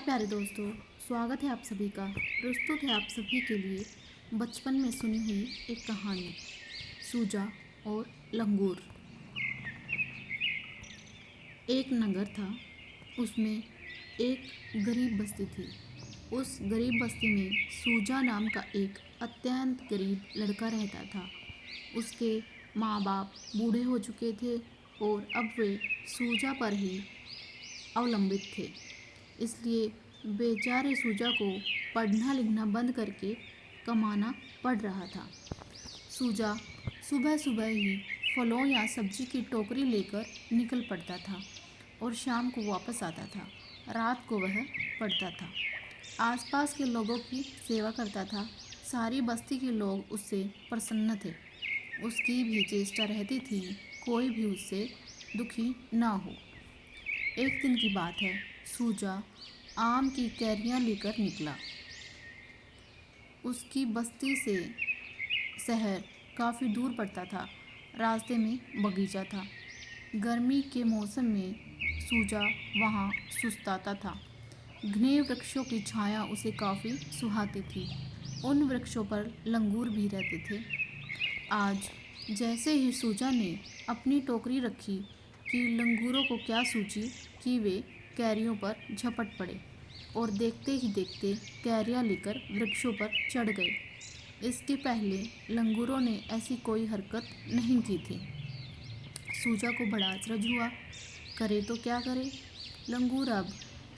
प्यारे दोस्तों, स्वागत है आप सभी का। प्रस्तुत है आप सभी के लिए बचपन में सुनी हुई एक कहानी, सूजा और लंगूर। एक नगर था, उसमें एक गरीब बस्ती थी। उस गरीब बस्ती में सूजा नाम का एक अत्यंत गरीब लड़का रहता था। उसके माँ बाप बूढ़े हो चुके थे और अब वे सूजा पर ही अवलंबित थे। इसलिए बेचारे सूजा को पढ़ना लिखना बंद करके कमाना पड़ रहा था। सूजा सुबह सुबह ही फलों या सब्जी की टोकरी लेकर निकल पड़ता था और शाम को वापस आता था। रात को वह पढ़ता था, आसपास के लोगों की सेवा करता था। सारी बस्ती के लोग उससे प्रसन्न थे। उसकी भी चेष्टा रहती थी, कोई भी उससे दुखी ना हो। एक दिन की बात है, सूजा आम की कैरियां लेकर निकला। उसकी बस्ती से शहर काफ़ी दूर पड़ता था। रास्ते में बगीचा था। गर्मी के मौसम में सूजा वहाँ सुस्ताता था। घने वृक्षों की छाया उसे काफ़ी सुहाती थी। उन वृक्षों पर लंगूर भी रहते थे। आज जैसे ही सूजा ने अपनी टोकरी रखी कि लंगूरों को क्या सूझी कि वे कैरियों पर झपट पड़े और देखते ही देखते कैरियां लेकर वृक्षों पर चढ़ गए। इसके पहले लंगूरों ने ऐसी कोई हरकत नहीं की थी। सूजा को बड़ा अचरज हुआ, करे तो क्या करे। लंगूर अब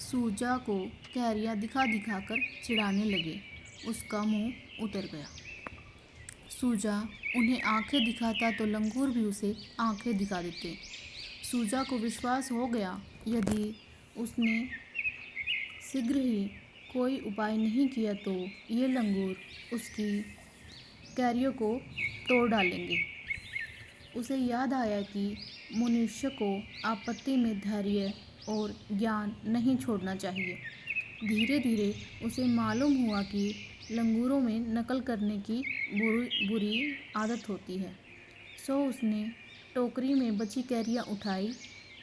सूजा को कैरियां दिखा दिखा कर चिढ़ाने लगे। उसका मुंह उतर गया। सूजा उन्हें आंखें दिखाता तो लंगूर भी उसे आंखें दिखा देते। सूजा को विश्वास हो गया, यदि उसने शीघ्र ही कोई उपाय नहीं किया तो ये लंगूर उसकी कैरियों को तोड़ डालेंगे। उसे याद आया कि मनुष्य को आपत्ति में धैर्य और ज्ञान नहीं छोड़ना चाहिए। धीरे धीरे उसे मालूम हुआ कि लंगूरों में नकल करने की बुरी आदत होती है। सो उसने टोकरी में बची कैरियां उठाई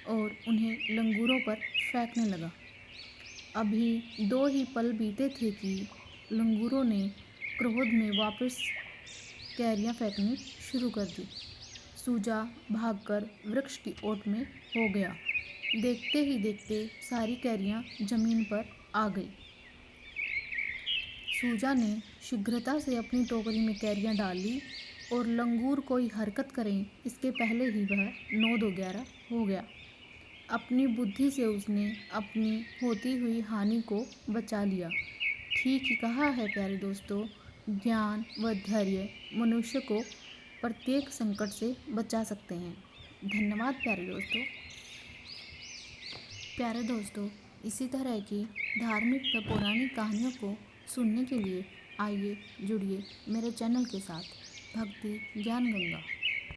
और उन्हें लंगूरों पर फेंकने लगा। अभी 2 ही पल बीते थे कि लंगूरों ने क्रोध में वापस कैरियां फेंकनी शुरू कर दी। सूजा भागकर वृक्ष की ओट में हो गया। देखते ही देखते सारी कैरियां जमीन पर आ गई। सूजा ने शीघ्रता से अपनी टोकरी में कैरियां डाल ली और लंगूर कोई हरकत करें इसके पहले ही वह 9-11 हो गया। अपनी बुद्धि से उसने अपनी होती हुई हानि को बचा लिया। ठीक ही कहा है प्यारे दोस्तों, ज्ञान व धैर्य मनुष्य को प्रत्येक संकट से बचा सकते हैं। धन्यवाद प्यारे दोस्तों। प्यारे दोस्तों, इसी तरह की धार्मिक व पौराणिक कहानियों को सुनने के लिए आइए जुड़िए मेरे चैनल के साथ, भक्ति ज्ञान गंगा।